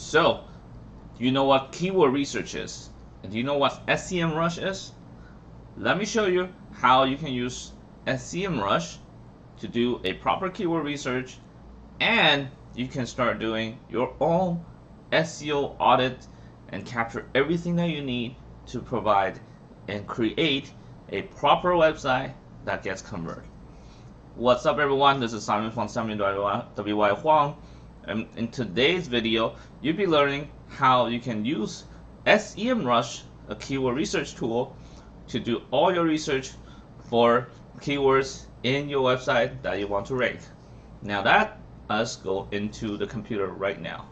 So, do you know what keyword research is? And do you know what SEMrush is? Let me show you how you can use SEMrush to do a proper keyword research, and you can start doing your own SEO audit and capture everything that you need to provide and create a proper website that gets converted. What's up, everyone? This is Simon from SimonWYHuang, and in today's video you'll be learning how you can use SEMrush, a keyword research tool, to do all your research for keywords in your website that you want to rank. Now let's go into the computer right now.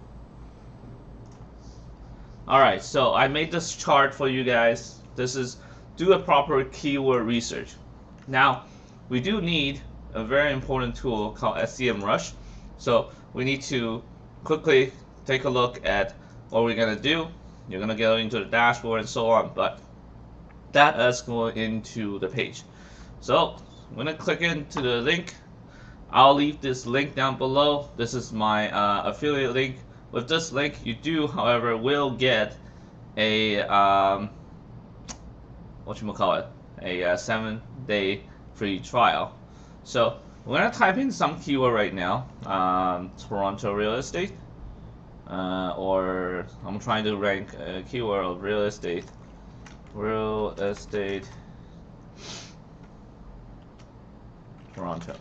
Alright, so I made this chart for you guys. This is do a proper keyword research. Now we do need a very important tool called SEMrush. So we need to quickly take a look at what we're gonna do. You're gonna go into the dashboard and so on, but let's go into the page. So I'm gonna click into the link. I'll leave this link down below. This is my affiliate link. With this link, you do, however, will get a a 7-day free trial. So we're gonna type in some keyword right now, Toronto real estate, or I'm trying to rank a keyword of real estate, Toronto.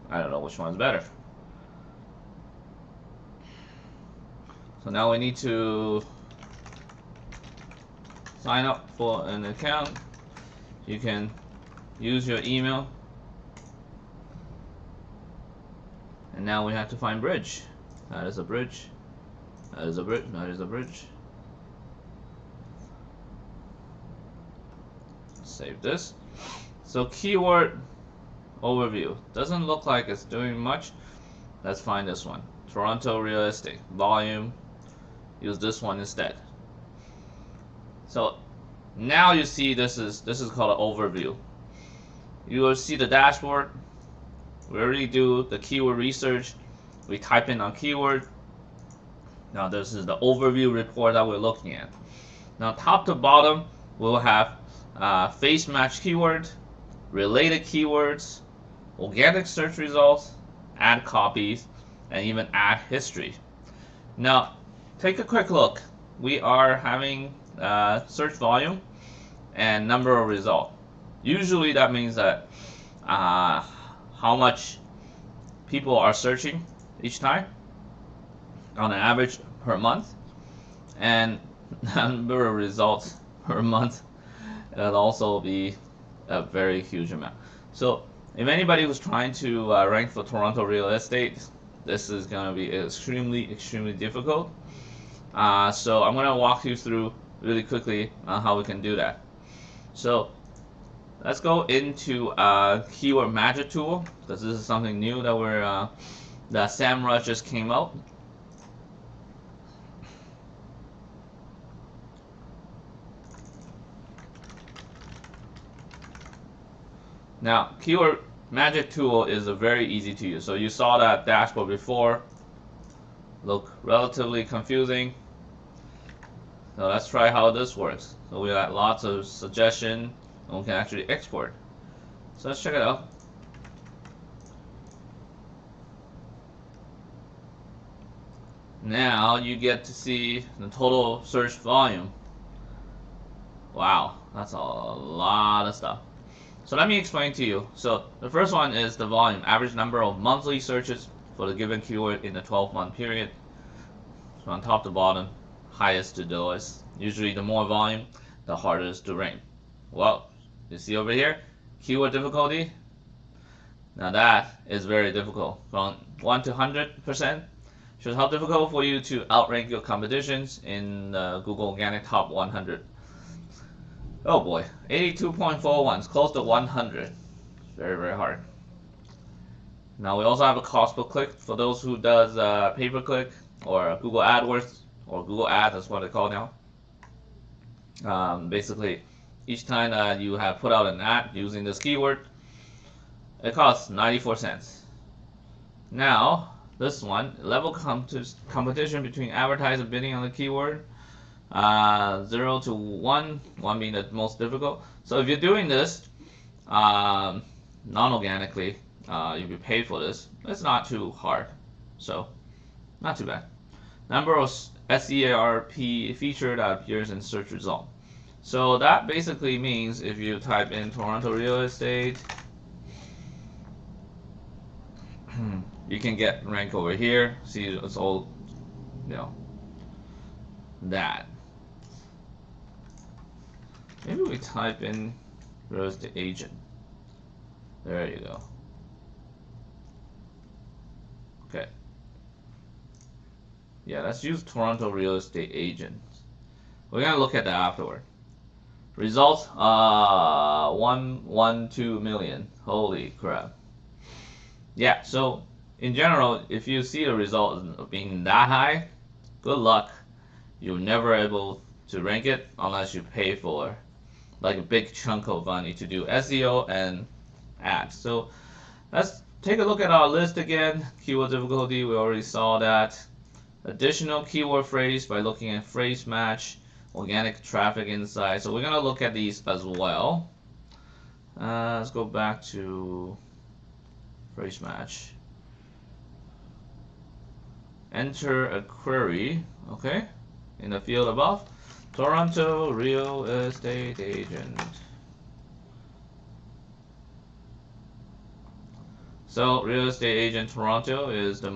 I don't know which one's better. So now we need to sign up for an account. You can use your email. And now we have to find bridge. That is a bridge. That is a bridge. That is a bridge. Save this. So keyword overview. Doesn't look like it's doing much. Let's find this one. Toronto real estate. Volume. Use this one instead. So now you see this is called an overview. You will see the dashboard. We already do the keyword research. We type in on keyword. Now this is the overview report that we're looking at. Now top to bottom we'll have face match keyword, related keywords, organic search results, ad copies, and even ad history. Now take a quick look. We are having search volume and number of results. Usually that means that how much people are searching each time on an average per month, and number of results per month. That'll also be a very huge amount. So if anybody who's trying to rank for Toronto real estate, this is going to be extremely difficult. So I'm going to walk you through really quickly on how we can do that. So let's go into keyword magic tool, because this is something new that that SEMrush just came out. Now keyword magic tool is a very easy to use. So you saw that dashboard before, look relatively confusing. So let's try how this works. So we got lots of suggestions, and we can actually export. So let's check it out. Now you get to see the total search volume. Wow, that's a lot of stuff. So let me explain to you. So the first one is the volume, average number of monthly searches for the given keyword in the 12-month period. So on top to bottom, highest to lowest. Usually the more volume, the harder it is to rank. Well, you see over here, keyword difficulty. Now that is very difficult. From 1 to 100% shows how difficult for you to outrank your competitions in the Google Organic Top 100. Oh boy, 82.41, it's close to 100. Very hard. Now we also have a cost per click for those who does pay-per-click or Google AdWords, or Google Ads, that's what they call now. Basically, each time that you have put out an ad using this keyword, it costs 94 cents. Now this one, level competition between advertiser bidding on the keyword, 0 to 1, 1 being the most difficult. So if you're doing this non-organically, you'll be paid for this. It's not too hard, so not too bad. Number of SERP feature that appears in search result. So that basically means if you type in Toronto real estate, you can get rank over here. See, it's all, that. Maybe we type in real estate agent. There you go. Okay. Yeah, let's use Toronto real estate agent. We're gonna look at that afterward. Results, 112 million. Holy crap. Yeah, so in general, if you see the result being that high, good luck. You're never able to rank it unless you pay for like a big chunk of money to do SEO and ads. So let's take a look at our list again. Keyword difficulty, we already saw that. Additional keyword phrase by looking at phrase match, organic traffic insight. So we're gonna look at these as well. Let's go back to phrase match. Enter a query, okay, in the field above. Toronto real estate agent. So real estate agent Toronto is the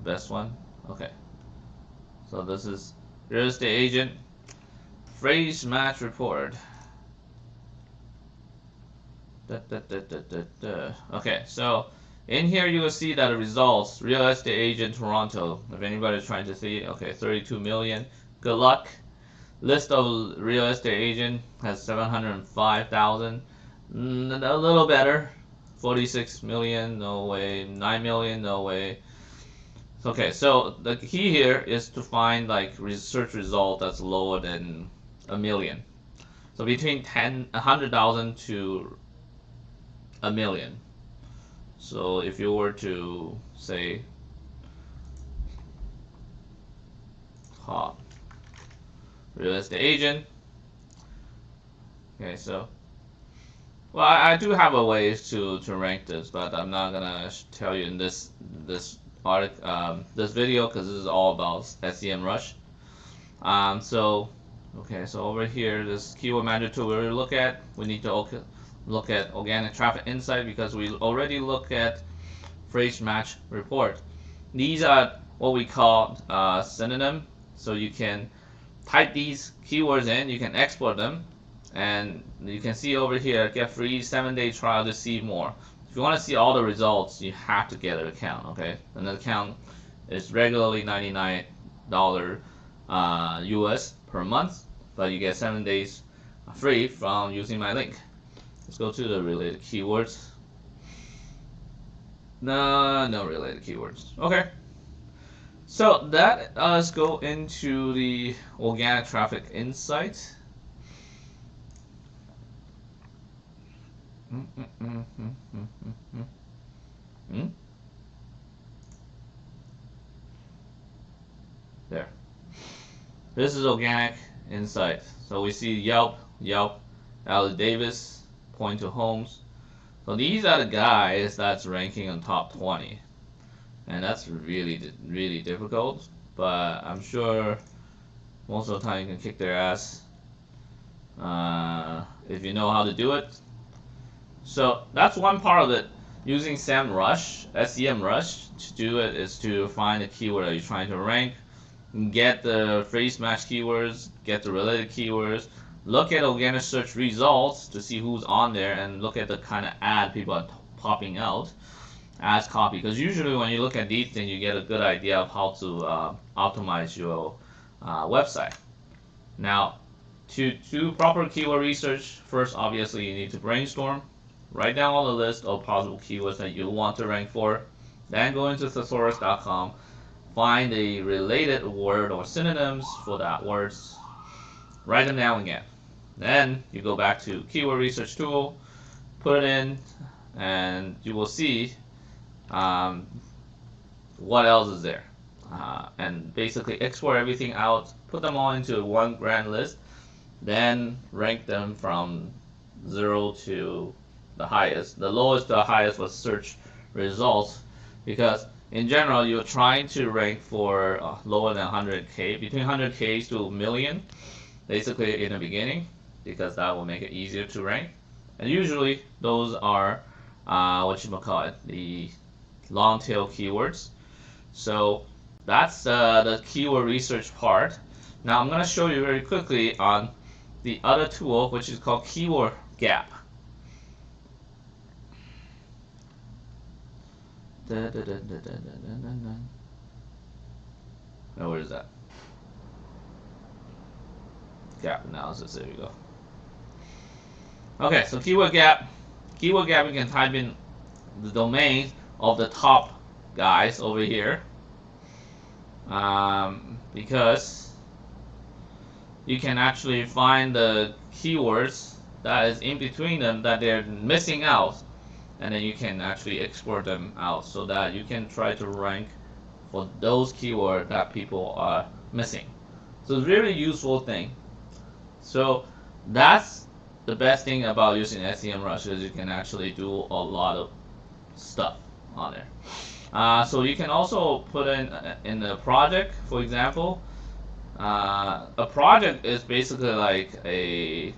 best one. Okay. So this is real estate agent phrase match report. Okay, so in here you will see that the results, real estate agent Toronto, if anybody's trying to see, okay, 32 million, good luck. List of real estate agent has 705,000, a little better, 46 million, no way, 9 million, no way. Okay, so the key here is to find like search result that's lower than a million. So between 100,000 to a million. So if you were to say top real estate agent, okay, so well, I do have a ways to rank this, but I'm not gonna tell you in this article, this video, because this is all about SEMrush. So okay, so over here, this keyword manager tool we look at, we need to look at organic traffic insight because we already look at phrase match report. These are what we call synonym. So you can type these keywords in, you can export them, and you can see over here, get free 7-day trial to see more. If you want to see all the results, you have to get an account, okay? And the account is regularly $99 US per month, but you get 7 days free from using my link. Let's go to the related keywords. No related keywords. Okay. So that let's go into the organic traffic insight. There. This is organic insight. So we see Yelp, Ali Davis, point to homes. So these are the guys that's ranking on top 20. And that's really difficult, but I'm sure most of the time you can kick their ass if you know how to do it. So that's one part of it. Using SEMrush, SEMrush to do it is to find the keyword that you're trying to rank, get the phrase match keywords, get the related keywords, look at organic search results to see who's on there, and look at the kind of ad people are popping out as copy. Because usually when you look at these things, you get a good idea of how to optimize your website. Now, to do proper keyword research, first obviously you need to brainstorm. Write down all the list of possible keywords that you want to rank for. Then go into thesaurus.com, find a related word or synonyms for that words. Write them down again. Then you go back to keyword research tool, put it in, and you will see what else is there. And basically export everything out, put them all into one grand list, then rank them from 0 to the highest. The lowest to the highest was search results, because in general you're trying to rank for lower than 100k, between 100k to a million, basically in the beginning, because that will make it easier to rank. And usually those are the long tail keywords. So that's the keyword research part. Now I'm going to show you very quickly on the other tool, which is called Keyword Gap. Now, where is that? Gap analysis, there we go. Okay, so Keyword Gap. Keyword Gap, you can type in the domains of the top guys over here. Because you can actually find the keywords that is in between them that they're missing out, and then you can actually export them out so that you can try to rank for those keywords that people are missing. So it's a really useful thing. So that's the best thing about using SEMrush, is you can actually do a lot of stuff on there. So you can also put in a project, for example. A project is basically like a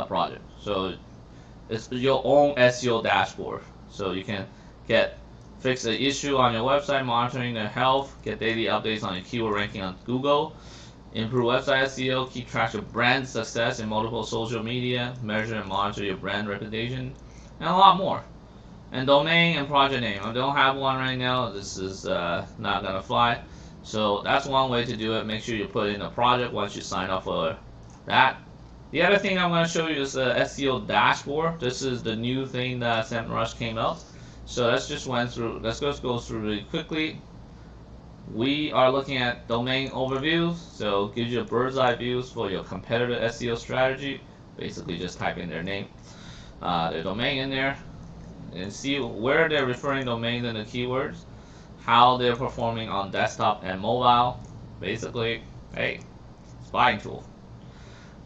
project. So it's your own SEO dashboard. So you can fix the issue on your website, monitoring their health, get daily updates on your keyword ranking on Google, improve website SEO, keep track of brand success in multiple social media, measure and monitor your brand reputation, and a lot more. And domain and project name. I don't have one right now. This is not gonna fly. So that's one way to do it. Make sure you put in a project once you sign up for that. The other thing I'm going to show you is the SEO dashboard. This is the new thing that SEMrush came out. So let's just go through really quickly. We are looking at domain overviews. So it gives you a bird's eye views for your competitor SEO strategy. Basically just type in their name, their domain in there, and see where they're referring domains and the keywords, how they're performing on desktop and mobile. Basically, hey, spying tool.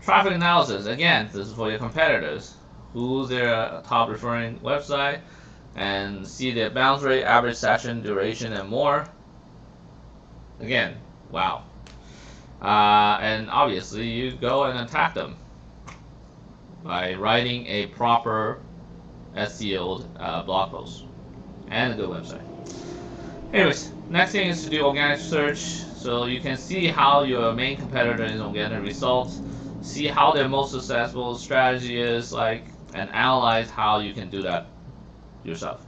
Traffic analysis, again, this is for your competitors. Who's their top referring website, and see their bounce rate, average session duration, and more. Again, wow. And obviously you go and attack them by writing a proper SEO blog post and a good website. Anyways, next thing is to do organic search. So you can see how your main competitor is organic results, see how their most successful strategy is like, and analyze how you can do that yourself.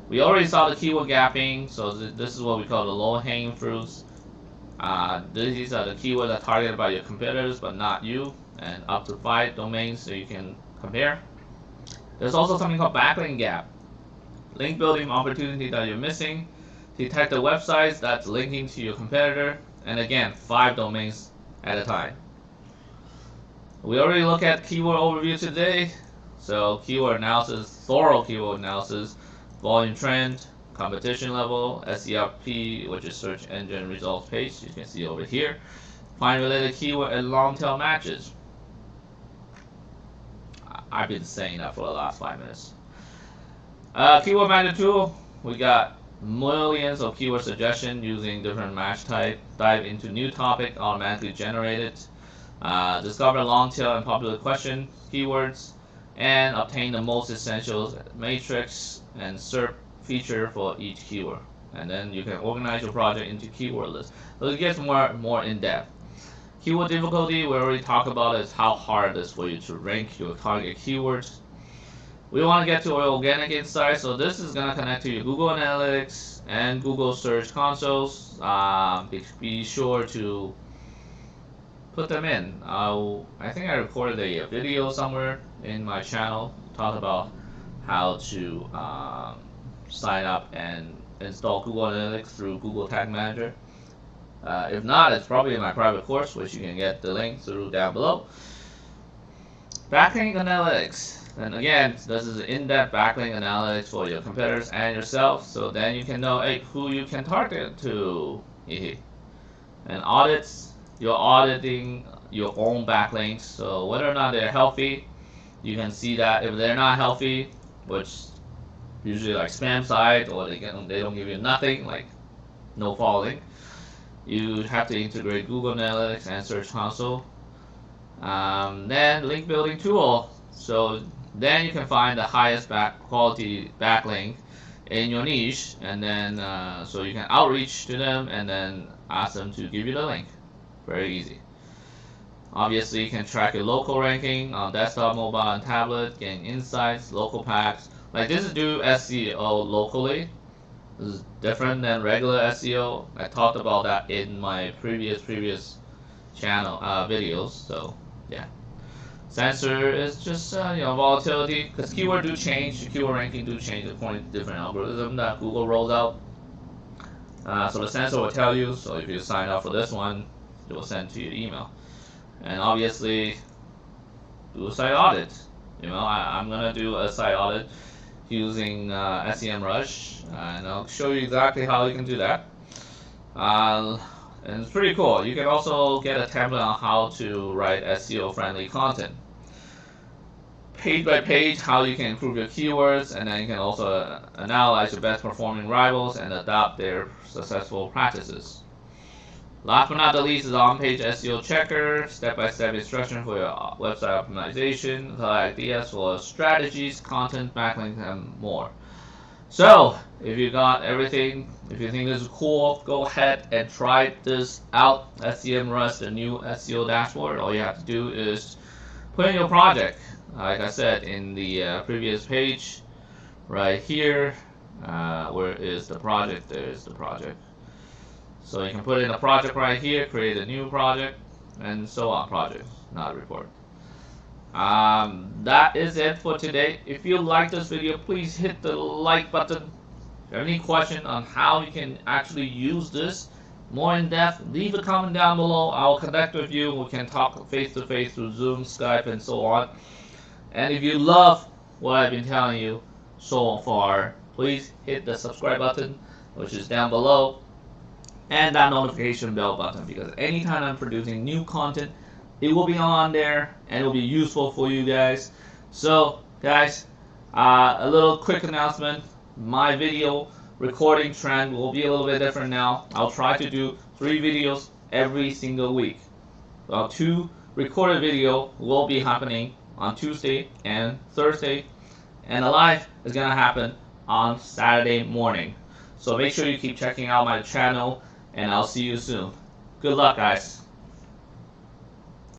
We already saw the keyword gapping, so this is what we call the low-hanging fruits. These are the keywords that are targeted by your competitors but not you, and up to 5 domains so you can compare. There's also something called backlink gap. Link building opportunity that you're missing. Detect the websites that's linking to your competitor, and again, 5 domains at a time. We already looked at keyword overview today. So keyword analysis, thorough keyword analysis, volume trend, competition level, SERP, which is search engine results page, you can see over here. Find related keyword and long tail matches. I've been saying that for the last 5 minutes. Keyword manager tool, we got millions of keyword suggestions using different match type. Dive into new topic, automatically generated. Discover long tail and popular question keywords, and obtain the most essential matrix and SERP feature for each keyword. And then you can organize your project into keyword lists. So it gets more in depth. Keyword difficulty, we already talked about, is how hard it is for you to rank your target keywords. We want to get to our organic insights, so this is going to connect to your Google Analytics and Google Search Consoles. Be sure to put them in. I think I recorded a video somewhere in my channel, talk about how to sign up and install Google Analytics through Google Tag Manager. If not, it's probably in my private course, which you can get the link through down below. Backlink analytics. And again, this is in-depth backlink analytics for your competitors and yourself, so then you can know, hey, who you can target to. And audits, you're auditing your own backlinks, so whether or not they're healthy, you can see that. If they're not healthy, which usually like spam site, or they don't give you nothing, like no following, you have to integrate Google Analytics and Search Console. Then link building tool, so then you can find the highest quality backlink in your niche, and then so you can outreach to them and then ask them to give you the link. Very easy. Obviously, you can track your local ranking on desktop, mobile, and tablet, getting insights, local packs. Like this is do SEO locally. This is different than regular SEO. I talked about that in my previous channel videos. So yeah. Sensor is just volatility, because keyword do change, the keyword ranking do change according to different algorithm that Google rolls out. So the sensor will tell you. So if you sign up for this one, it will send to your email. And obviously, do a site audit. I'm gonna do a site audit using SEMrush, and I'll show you exactly how you can do that. And it's pretty cool. You can also get a template on how to write SEO-friendly content. Page by page, how you can improve your keywords, and then you can also analyze your best performing rivals and adopt their successful practices. Last but not the least is on-page SEO checker, step-by-step instruction for your website optimization, ideas for strategies, content, backlinks, and more. So, if you got everything, if you think this is cool, go ahead and try this out. SEMrush, the new SEO dashboard. All you have to do is put in your project. Like I said in the previous page, right here, where is the project? There's the project. So you can put in a project right here, create a new project, and so on. Project, not a report. That is it for today. If you like this video, please hit the like button. If you have any question on how you can actually use this more in depth, leave a comment down below. I'll connect with you. We can talk face to face through Zoom, Skype, and so on. And if you love what I've been telling you so far, please hit the subscribe button, which is down below, and that notification bell button, because anytime I'm producing new content, it will be on there and it will be useful for you guys. So guys, a little quick announcement. My video recording trend will be a little bit different now. I'll try to do 3 videos every single week. 2 recorded video will be happening on Tuesday and Thursday, and the live is gonna happen on Saturday morning. So make sure you keep checking out my channel, and I'll see you soon. Good luck, guys.